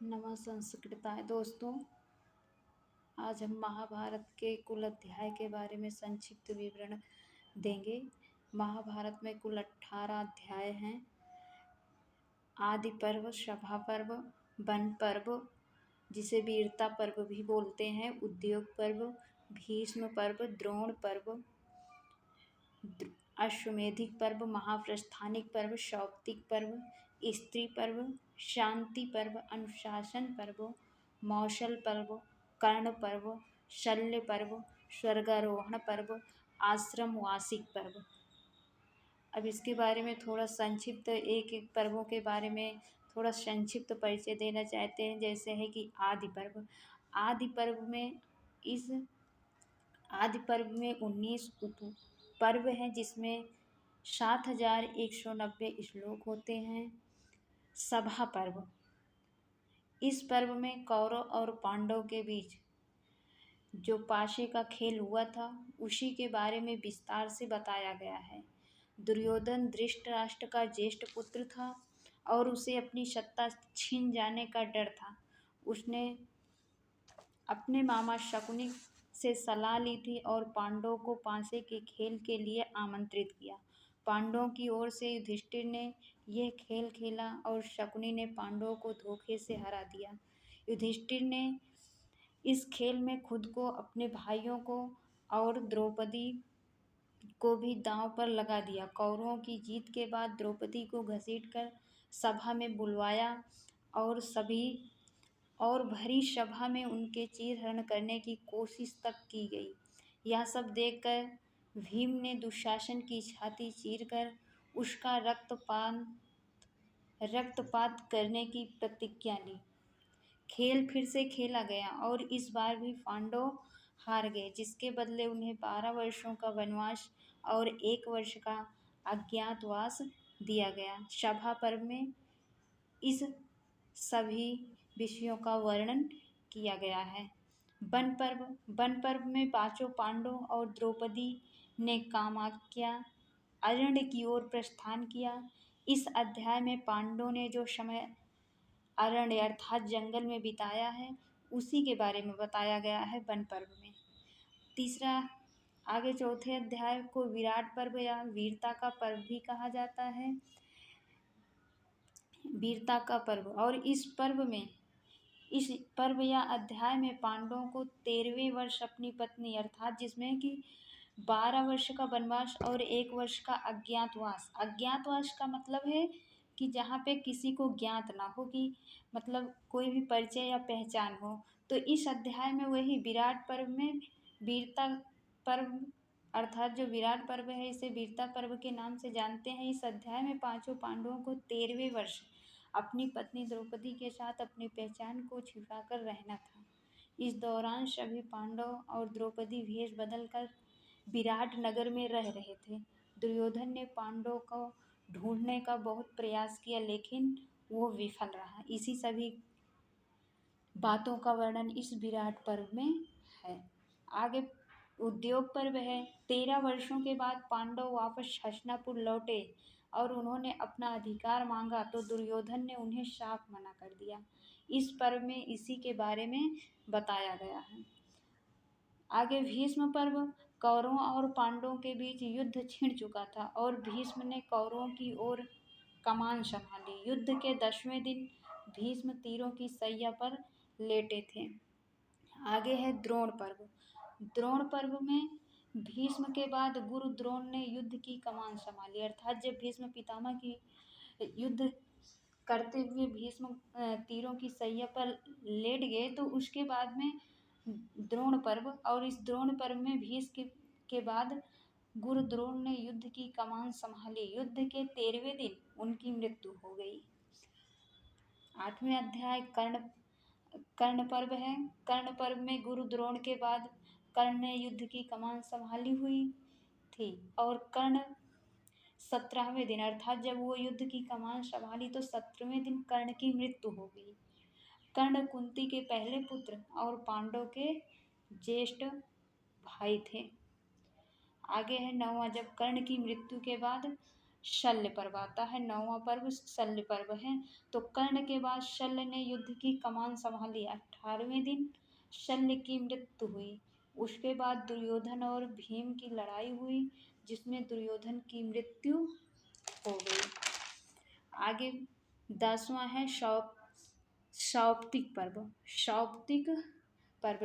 नमः संस्कृताय दोस्तों। आज हम महाभारत के कुल अध्याय के बारे में संक्षिप्त विवरण देंगे। महाभारत में कुल 18 अध्याय हैं। आदि पर्व, सभा पर्व, वन पर्व जिसे वीरता पर्व भी बोलते हैं, उद्योग पर्व, भीष्म पर्व, द्रोण पर्व, अश्वमेधिक पर्व, महाप्रस्थानिक पर्व, सौप्तिक पर्व, स्त्री पर्व, शांति पर्व, अनुशासन पर्व, मौसल पर्व, कर्ण पर्व, शल्य पर्व, स्वर्गारोहण पर्व, आश्रम वासिक पर्व। अब इसके बारे में थोड़ा संक्षिप्त एक एक पर्वों के बारे में थोड़ा संक्षिप्त परिचय देना चाहते हैं। जैसे है कि आदि पर्व। आदि पर्व में 19 उप पर्व हैं, जिसमें 7190 श्लोक होते हैं। सभा पर्व। इस पर्व में कौरव और पांडव के बीच जो पाशे का खेल हुआ था उसी के बारे में विस्तार से बताया गया है। दुर्योधन धृतराष्ट्र का ज्येष्ठ पुत्र था और उसे अपनी सत्ता छीन जाने का डर था। उसने अपने मामा शकुनी से सलाह ली थी और पांडवों को पाशे के खेल के लिए आमंत्रित किया। पांडवों की ओर से युधिष्ठिर ने यह खेल खेला और शकुनी ने पांडवों को धोखे से हरा दिया। युधिष्ठिर ने इस खेल में खुद को, अपने भाइयों को और द्रौपदी को भी दांव पर लगा दिया। कौरवों की जीत के बाद द्रौपदी को घसीटकर सभा में बुलवाया और भरी सभा में उनके चीरहरण करने की कोशिश तक की गई। यह सब देखकर भीम ने दुशासन की छाती चीरकर उसका रक्तपात करने की प्रतिज्ञा ली। खेल फिर से खेला गया और इस बार भी पांडव हार गए, जिसके बदले उन्हें 12 वर्षों का वनवास और 1 वर्ष का अज्ञातवास दिया गया। सभा पर्व में इस सभी विषयों का वर्णन किया गया है। वन पर्व में पांचों पांडव और द्रौपदी ने कामाख्या अरण्य की ओर प्रस्थान किया। इस अध्याय में पांडवों ने जो समय अरण्य अर्थात जंगल में बिताया है उसी के बारे में बताया गया है वन पर्व में। आगे चौथे अध्याय को विराट पर्व या वीरता का पर्व भी कहा जाता है। वीरता का पर्व। और इस पर्व या अध्याय में पांडवों को 13वें वर्ष अपनी पत्नी अर्थात जिसमें कि 12 वर्ष का वनवास और 1 वर्ष का अज्ञातवास का मतलब है कि जहाँ पे किसी को ज्ञात ना हो, कि मतलब कोई भी परिचय या पहचान हो। तो इस अध्याय में वही विराट पर्व में वीरता पर्व अर्थात जो विराट पर्व है इसे वीरता पर्व के नाम से जानते हैं। इस अध्याय में पांचों पांडवों को 13वें वर्ष अपनी पत्नी द्रौपदी के साथ अपनी पहचान को छिपाकर रहना था। इस दौरान सभी पांडव और द्रौपदी वेश बदलकर विराट नगर में रह रहे थे। दुर्योधन ने पांडवों को ढूंढने का बहुत प्रयास किया, लेकिन वो विफल रहा। इसी सभी बातों का वर्णन इस विराट पर्व में है। आगे उद्योग पर्व है। 13 वर्षों के बाद पांडव वापस हस्तिनापुर लौटे और उन्होंने अपना अधिकार मांगा तो दुर्योधन ने उन्हें साफ मना कर दिया। इस पर्व में इसी के बारे में बताया गया है। आगे भीष्म पर्व। कौरवों और पांडवों के बीच युद्ध छिड़ चुका था और भीष्म ने कौरवों की ओर कमान संभाली। युद्ध के 10वें दिन भीष्म तीरों की सैया पर लेटे थे। आगे है द्रोण पर्व। द्रोण पर्व में भीष्म के बाद गुरु द्रोण ने युद्ध की कमान संभाली अर्थात जब भीष्म पितामह की युद्ध करते हुए भीष्म तीरों की सैया पर लेट गए तो उसके बाद में द्रोण पर्व। और इस द्रोण पर्व में भीष्म के बाद गुरु द्रोण ने युद्ध की कमान संभाली। युद्ध के 13वें दिन उनकी मृत्यु हो गई। 8वें अध्याय कर्ण पर्व है। कर्ण पर्व में गुरु द्रोण के बाद कर्ण ने युद्ध की कमान संभाली हुई थी और कर्ण 17वें दिन अर्थात जब वो युद्ध की कमान संभाली तो 17वें दिन कर्ण की मृत्यु हो गई। कर्ण कुंती के पहले पुत्र और पांडव के ज्येष्ठ भाई थे। आगे है 9वां। जब कर्ण की मृत्यु के बाद शल्य पर्व आता है। 9वां पर्व शल्य पर्व है। तो कर्ण के बाद शल्य ने युद्ध की कमान संभाली। 18वें दिन शल्य की मृत्यु हुई। उसके बाद दुर्योधन और भीम की लड़ाई हुई, जिसमें दुर्योधन की मृत्यु हो गई। आगे 10वां है सौप्तिक पर्व।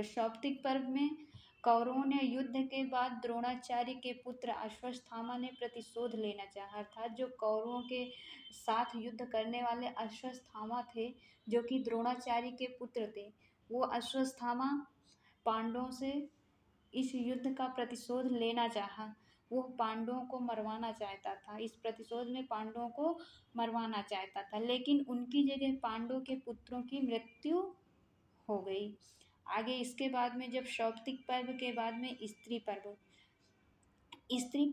सौप्तिक पर्व में कौरवों ने युद्ध के बाद द्रोणाचार्य के पुत्र अश्वत्थामा ने प्रतिशोध लेना चाहा। अर्थात जो कौरवों के साथ युद्ध करने वाले अश्वत्थामा थे, जो कि द्रोणाचार्य के पुत्र थे, वो अश्वत्थामा पांडवों से इस युद्ध का प्रतिशोध लेना चाहा। वो पांडवों को मरवाना चाहता था। इस प्रतिशोध में पांडवों को मरवाना चाहता था, लेकिन उनकी जगह पांडवों के पुत्रों की मृत्यु हो गई। आगे इसके बाद में जब सौप्तिक पर्व के बाद में स्त्री पर्व स्त्री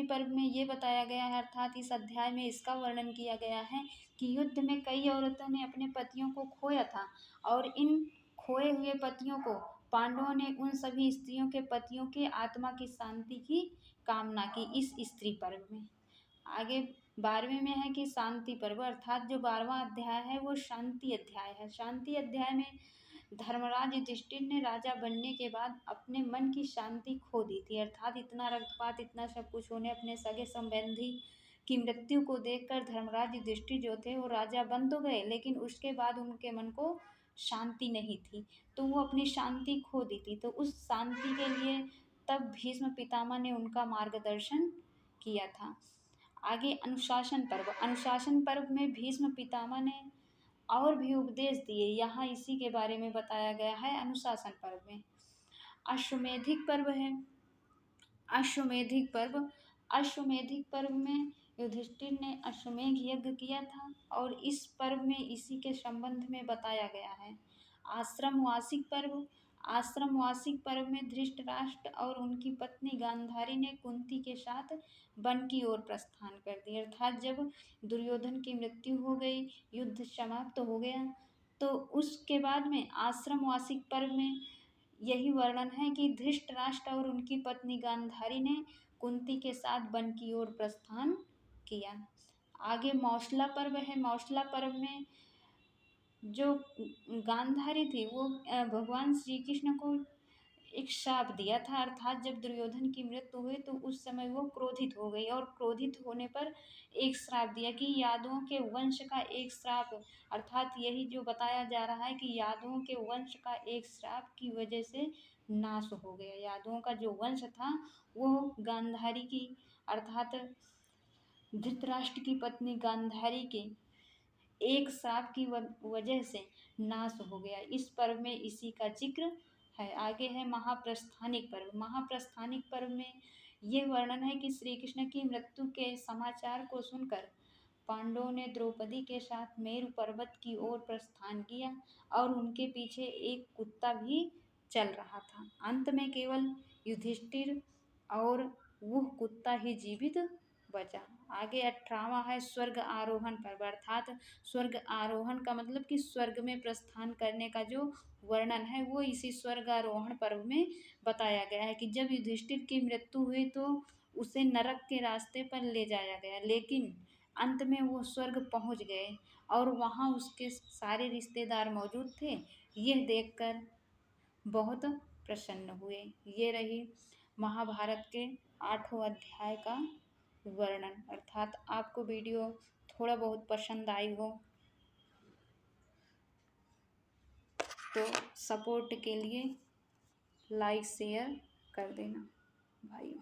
पर्व में ये बताया गया है, अर्थात इस अध्याय में इसका वर्णन किया गया है कि युद्ध में कई औरतों ने अपने पतियों को खोया था, और इन खोए हुए पतियों को पांडवों ने उन सभी स्त्रियों के पतियों की आत्मा की शांति की कामना की इस स्त्री पर्व में। आगे 12वें में है कि शांति पर्व, अर्थात जो 12वां अध्याय है वो शांति अध्याय है। शांति अध्याय में धर्मराज युधिष्ठिर ने राजा बनने के बाद अपने मन की शांति खो दी थी। अर्थात इतना रक्तपात, इतना सब कुछ होने, अपने सगे संबंधी की मृत्यु को देखकर धर्मराज युधिष्ठिर जो थे वो राजा बन तो गए, लेकिन उसके बाद उनके मन को शांति नहीं थी, तो वो अपनी शांति खो दी थी। तो उस शांति के लिए तब भीष्म पितामह ने उनका मार्गदर्शन किया था। आगे अनुशासन पर्व में भीष्म पितामह ने और भी उपदेश दिए, यहाँ इसी के बारे में बताया गया है अनुशासन पर्व में। अश्वमेधिक पर्व है। अश्वमेधिक पर्व में युधिष्ठिर ने अश्वमेध यज्ञ किया था, और इस पर्व में इसी के संबंध में बताया गया है। आश्रमवासिक पर्व में धृतराष्ट्र और उनकी पत्नी गांधारी ने कुंती के साथ वन की ओर प्रस्थान कर दिया। अर्थात जब दुर्योधन की मृत्यु हो गई, युद्ध समाप्त हो गया, तो उसके बाद में आश्रमवासिक पर्व में यही वर्णन है कि धृतराष्ट्र और उनकी पत्नी गांधारी ने कुंती के साथ वन की ओर प्रस्थान किया। आगे मौसला पर्व है। मौसला पर्व में जो गांधारी थी वो भगवान श्री कृष्ण को एक शाप दिया था। अर्थात जब दुर्योधन की मृत्यु हुई तो उस समय वो क्रोधित हो गई, और क्रोधित होने पर एक श्राप दिया कि यादवों के वंश का एक श्राप, अर्थात यही जो बताया जा रहा है कि यादवों के वंश का एक श्राप की वजह से नाश हो गया। यादवों का जो वंश था वो गांधारी की, अर्थात धृतराष्ट्र की पत्नी गांधारी के एक श्राप की वजह से नाश हो गया। इस पर्व में इसी का जिक्र है। आगे है महाप्रस्थानिक पर्व। महाप्रस्थानिक पर्व में ये वर्णन है कि श्री कृष्ण की मृत्यु के समाचार को सुनकर पांडवों ने द्रौपदी के साथ मेरु पर्वत की ओर प्रस्थान किया, और उनके पीछे एक कुत्ता भी चल रहा था। अंत में केवल युधिष्ठिर और वह कुत्ता ही जीवित बचा। आगे 18वां है स्वर्ग आरोहण पर्व। अर्थात स्वर्ग आरोहण का मतलब कि स्वर्ग में प्रस्थान करने का जो वर्णन है वो इसी स्वर्ग आरोहण पर्व में बताया गया है कि जब युधिष्ठिर की मृत्यु हुई तो उसे नरक के रास्ते पर ले जाया गया, लेकिन अंत में वो स्वर्ग पहुंच गए, और वहाँ उसके सारे रिश्तेदार मौजूद थे। यह देखकर बहुत प्रसन्न हुए। ये रही महाभारत के 8वें अध्याय का वर्णन। अर्थात आपको वीडियो थोड़ा बहुत पसंद आई हो तो सपोर्ट के लिए लाइक शेयर कर देना भाई।